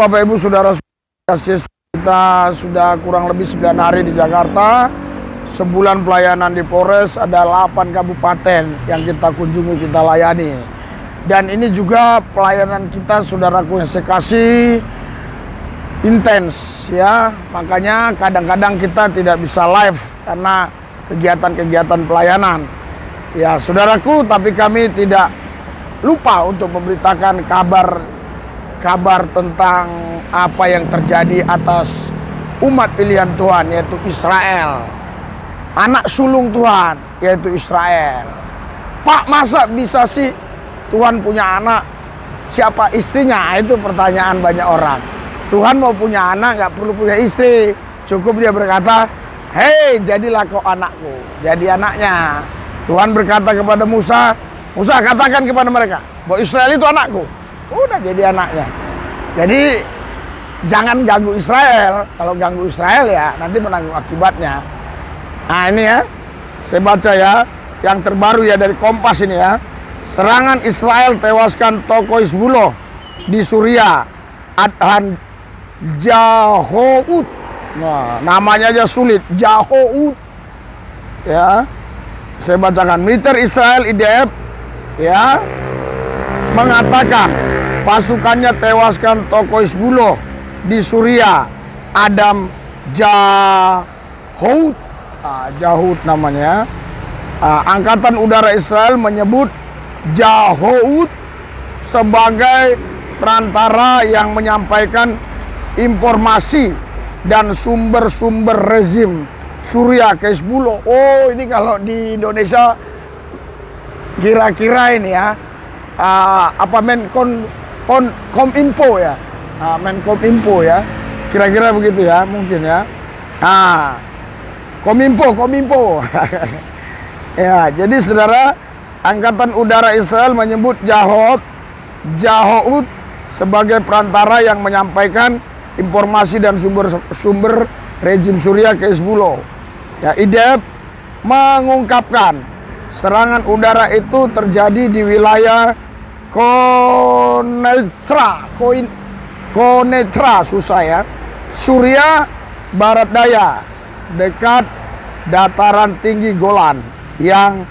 Bapak Ibu Saudara, kita sudah kurang lebih 9 hari di Jakarta. Sebulan pelayanan di Polres, ada 8 kabupaten yang kita kunjungi, kita layani. Dan ini juga pelayanan kita, saudaraku yang saya kasih, intens ya. Makanya kadang-kadang kita tidak bisa live karena kegiatan-kegiatan pelayanan. Ya saudaraku, tapi kami tidak lupa untuk memberitakan kabar tentang apa yang terjadi atas umat pilihan Tuhan, yaitu Israel. Anak sulung Tuhan, yaitu Israel. Pak, masa bisa sih Tuhan punya anak? Siapa istrinya? Itu pertanyaan banyak orang. Tuhan mau punya anak, nggak perlu punya istri. Cukup dia berkata, hei, jadilah kau anakku. Jadi anaknya. Tuhan berkata kepada Musa, Musa katakan kepada mereka bahwa Israel itu anakku. Udah jadi anaknya. Jadi jangan ganggu Israel. Kalau ganggu Israel ya nanti menanggung akibatnya. Nah ini ya, saya baca ya, yang terbaru ya dari Kompas ini ya. Serangan Israel tewaskan tokoh Hizbullah di Suriah, Adhan Jahoud. Nah, namanya aja sulit, Jahoud. Ya, saya bacakan. Militer Israel IDF ya mengatakan pasukannya tewaskan tokoh Hizbullah di Suriah, Adam Jahoud. Jahoud namanya. Angkatan Udara Israel menyebut Jahoud sebagai perantara yang menyampaikan informasi dan sumber-sumber rezim Suriah ke Hizbullah. Oh, ini kalau di Indonesia kira-kira ini ya, Kominfo ya, Menkominfo ya, kira-kira begitu ya, mungkin ya. Kominfo. Ya, jadi saudara, Angkatan Udara Israel menyebut Jahoud sebagai perantara yang menyampaikan informasi dan sumber rejim Suriah ke Hizbullah. Ya, IDF mengungkapkan serangan udara itu terjadi di wilayah Konetra, susah ya, Suriah Barat Daya, dekat dataran tinggi Golan yang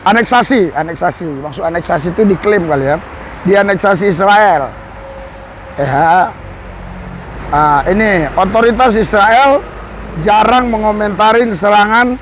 aneksasi, maksud aneksasi itu diklaim kali ya, dianeksasi Israel. Ini otoritas Israel jarang mengomentarin serangan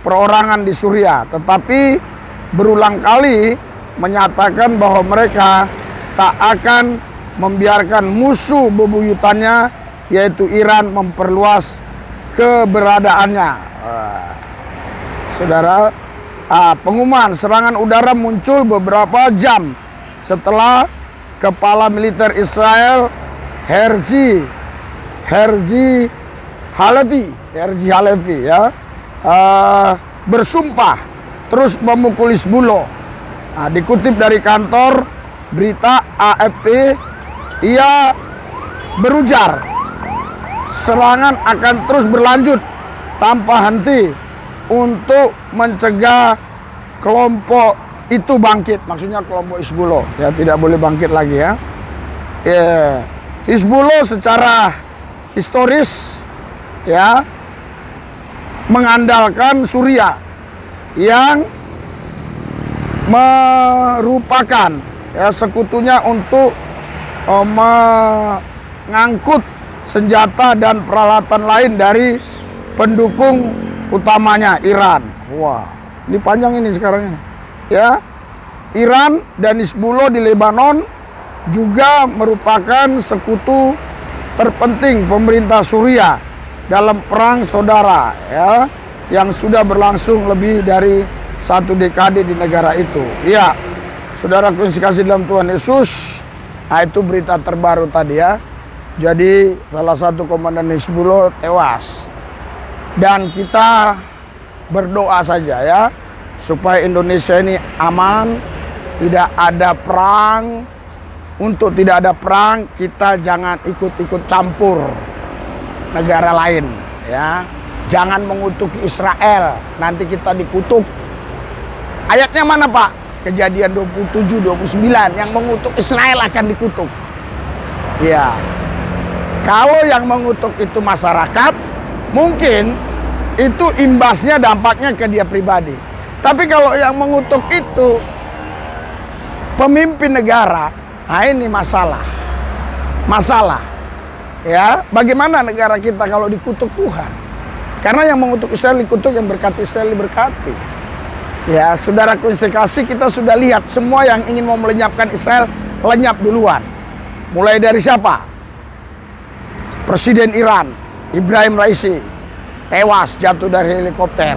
perorangan di Suriah, tetapi berulang kali menyatakan bahwa mereka tak akan membiarkan musuh bebuyutannya, yaitu Iran, memperluas keberadaannya. Saudara, pengumuman serangan udara muncul beberapa jam setelah kepala militer Israel Herzi Halevi ya, bersumpah terus memukul Hizbullah. Dikutip dari kantor berita AFP, ia berujar serangan akan terus berlanjut tanpa henti untuk mencegah kelompok itu bangkit. Maksudnya kelompok Hizbullah ya tidak boleh bangkit lagi ya. Hizbullah secara historis ya mengandalkan Suriah yang merupakan ya sekutunya untuk mengangkut senjata dan peralatan lain dari pendukung utamanya Iran. Wah, ini panjang ini sekarang ini. Ya, Iran dan Hizbullah di Lebanon juga merupakan sekutu terpenting pemerintah Suriah dalam perang saudara ya yang sudah berlangsung lebih dari 1 dekade di negara itu. Ya, saudaraku yang dikasihi dalam Tuhan Yesus, itu berita terbaru tadi ya. Jadi salah satu komandan Hizbullah tewas. Dan kita berdoa saja ya, supaya Indonesia ini aman, tidak ada perang. Untuk tidak ada perang, kita jangan ikut-ikut campur negara lain ya. Jangan mengutuki Israel, nanti kita dikutuk. Ayatnya mana Pak? Kejadian 27, 29, yang mengutuk Israel akan dikutuk. Ya, kalau yang mengutuk itu masyarakat, mungkin itu imbasnya, dampaknya ke dia pribadi. Tapi kalau yang mengutuk itu pemimpin negara, nah ini masalah. Ya, bagaimana negara kita kalau dikutuk Tuhan? Karena yang mengutuk Israel dikutuk, yang berkati Israel diberkati. Ya, saudaraku yang sekasih, kita sudah lihat semua yang ingin mau melenyapkan Israel lenyap duluan. Mulai dari siapa? Presiden Iran, Ibrahim Raisi, tewas jatuh dari helikopter.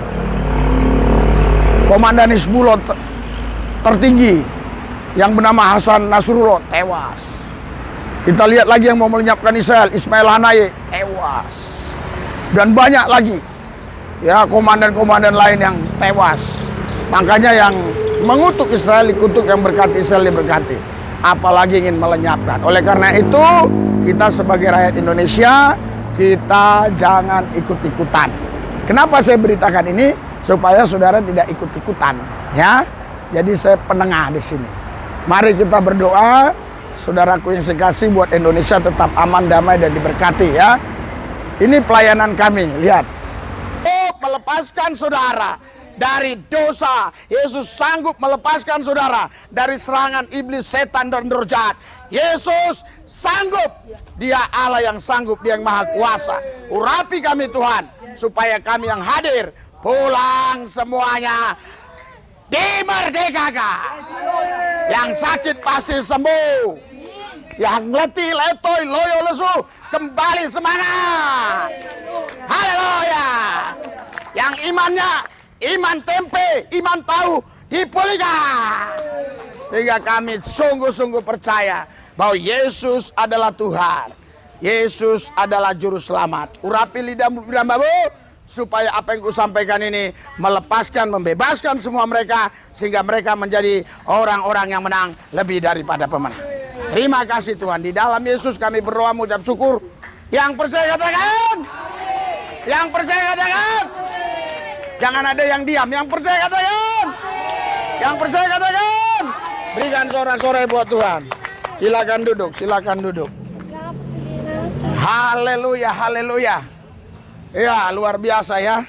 Komandan Hizbullah tertinggi yang bernama Hasan Nasrullah tewas. Kita lihat lagi yang mau melenyapkan Israel, Ismail Haniyeh tewas. Dan banyak lagi ya komandan-komandan lain yang tewas. Makanya yang mengutuk Israel dikutuk, yang berkati Israel diberkati. Apalagi ingin melenyapkan. Oleh karena itu, kita sebagai rakyat Indonesia, kita jangan ikut-ikutan. Kenapa saya beritakan ini? Supaya saudara tidak ikut-ikutan, ya. Jadi saya penengah di sini. Mari kita berdoa, saudaraku yang sekasih, buat Indonesia tetap aman, damai, dan diberkati, ya. Ini pelayanan kami, lihat. Oh, melepaskan saudara dari dosa. Yesus sanggup melepaskan saudara dari serangan iblis, setan, dan roh jahat. Yesus sanggup. Dia Allah yang sanggup, Dia yang maha kuasa. Urapi kami Tuhan, supaya kami yang hadir pulang semuanya dimerdekakan. Yang sakit pasti sembuh. Yang letih, letoy, loyo, lesu kembali semangat. Haleluya. Yang imannya iman tempe, iman tahu dipulihkan. Sehingga kami sungguh-sungguh percaya bahwa Yesus adalah Tuhan. Yesus adalah juru selamat. Urapi lidahmu, supaya apa yang kusampaikan ini melepaskan, membebaskan semua mereka, sehingga mereka menjadi orang-orang yang menang lebih daripada pemenang. Terima kasih Tuhan. Di dalam Yesus kami berdoa, mengucap syukur. Yang percaya katakan. Yang percaya katakan. Jangan ada yang diam. Yang percaya katakan. Yang percaya katakan. Berikan sorak-sorai buat Tuhan. Silakan duduk, silakan duduk. Haleluya, haleluya. Ya, luar biasa ya.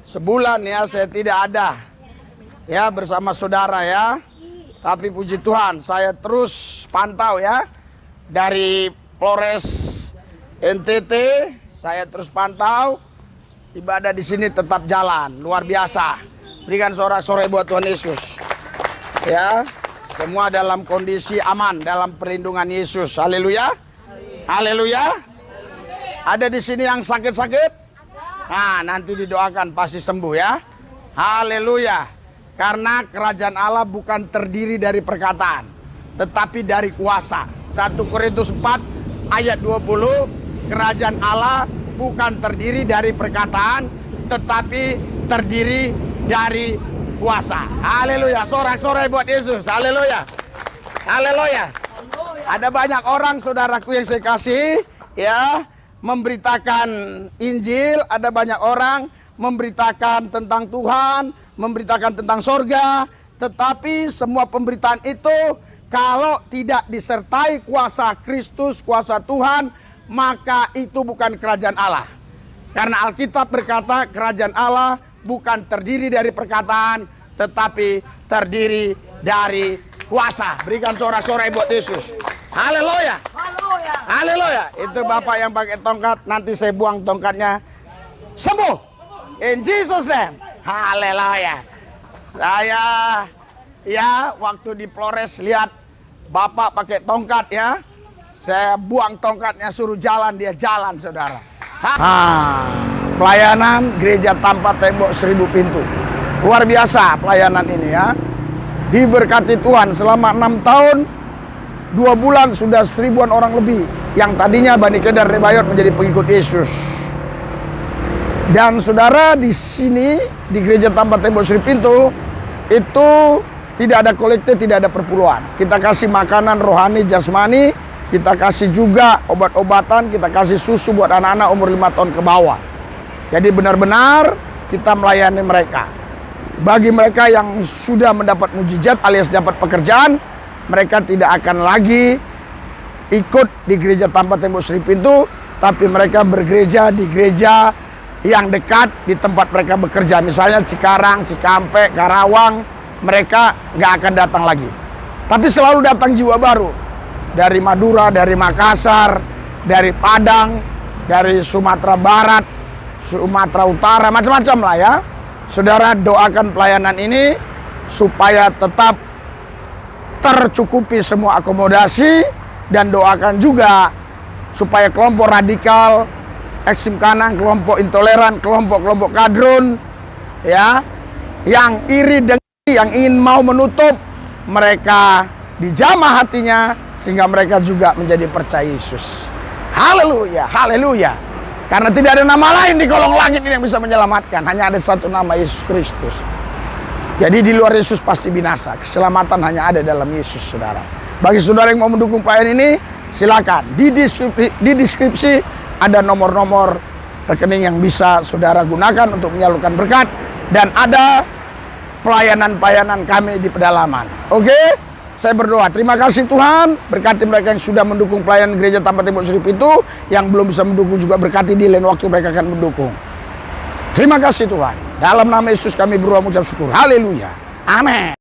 Sebulan ya saya tidak ada ya bersama saudara ya. Tapi puji Tuhan, saya terus pantau ya. Dari Polres NTT, saya terus pantau. Ibadah di sini tetap jalan, luar biasa. Berikan sorak-sorai buat Tuhan Yesus. Ya, semua dalam kondisi aman, dalam perlindungan Yesus. Haleluya. Haleluya. Ada di sini yang sakit-sakit? Nah, nanti didoakan pasti sembuh ya. Haleluya. Karena kerajaan Allah bukan terdiri dari perkataan, tetapi dari kuasa. 1 Korintus 4 ayat 20, kerajaan Allah bukan terdiri dari perkataan, tetapi terdiri dari kuasa. Haleluya. Sorak-sorai buat Yesus. Haleluya. Haleluya. Ada banyak orang saudaraku yang saya kasih ya, memberitakan Injil. Ada banyak orang memberitakan tentang Tuhan, memberitakan tentang sorga. Tetapi semua pemberitaan itu kalau tidak disertai kuasa Kristus, kuasa Tuhan, maka itu bukan kerajaan Allah. Karena Alkitab berkata kerajaan Allah bukan terdiri dari perkataan, tetapi terdiri dari kuasa. Berikan sorak-sorai buat Yesus. Haleluya. Haleluya. Itu Bapak yang pakai tongkat, nanti saya buang tongkatnya, sembuh. In Jesus name. Haleluya. Saya ya waktu di Polres lihat Bapak pakai tongkat ya. Saya buang tongkatnya, suruh jalan, dia jalan saudara. Pelayanan gereja tanpa tembok 1000 pintu. Luar biasa pelayanan ini ya. Diberkati Tuhan selama 6 tahun 2 bulan sudah 1000-an orang lebih yang tadinya Bani Kedar Rebayot menjadi pengikut Yesus. Dan saudara di sini di gereja tanpa tembok 1000 pintu itu tidak ada kolekte, tidak ada perpuluhan. Kita kasih makanan rohani, jasmani, kita kasih juga obat-obatan, kita kasih susu buat anak-anak umur 5 tahun ke bawah. Jadi benar-benar kita melayani mereka. Bagi mereka yang sudah mendapat mujizat alias dapat pekerjaan, mereka tidak akan lagi ikut di gereja tanpa tembok Sri Pintu, tapi mereka bergereja di gereja yang dekat di tempat mereka bekerja. Misalnya Cikarang, Cikampek, Karawang, mereka nggak akan datang lagi. Tapi selalu datang jiwa baru. Dari Madura, dari Makassar, dari Padang, dari Sumatera Barat, Sumatera Utara, macam-macam lah ya. Saudara, doakan pelayanan ini supaya tetap tercukupi semua akomodasi, dan doakan juga supaya kelompok radikal, ekstrem kanan, kelompok intoleran, kelompok-kelompok kadrun ya, yang iri dengki, yang ingin mau menutup, mereka dijamah hatinya sehingga mereka juga menjadi percaya Yesus. Haleluya, haleluya. Karena tidak ada nama lain di kolong langit ini yang bisa menyelamatkan. Hanya ada satu nama, Yesus Kristus. Jadi di luar Yesus pasti binasa. Keselamatan hanya ada dalam Yesus, saudara. Bagi saudara yang mau mendukung pelayanan ini, silakan. Di deskripsi ada nomor-nomor rekening yang bisa saudara gunakan untuk menyalurkan berkat. Dan ada pelayanan-pelayanan kami di pedalaman. Oke? Saya berdoa, terima kasih Tuhan, berkati mereka yang sudah mendukung pelayanan gereja tanpa tembok Sri Pintu, yang belum bisa mendukung juga berkati di lain waktu mereka akan mendukung. Terima kasih Tuhan. Dalam nama Yesus kami berdoa mengucap syukur. Haleluya. Amin.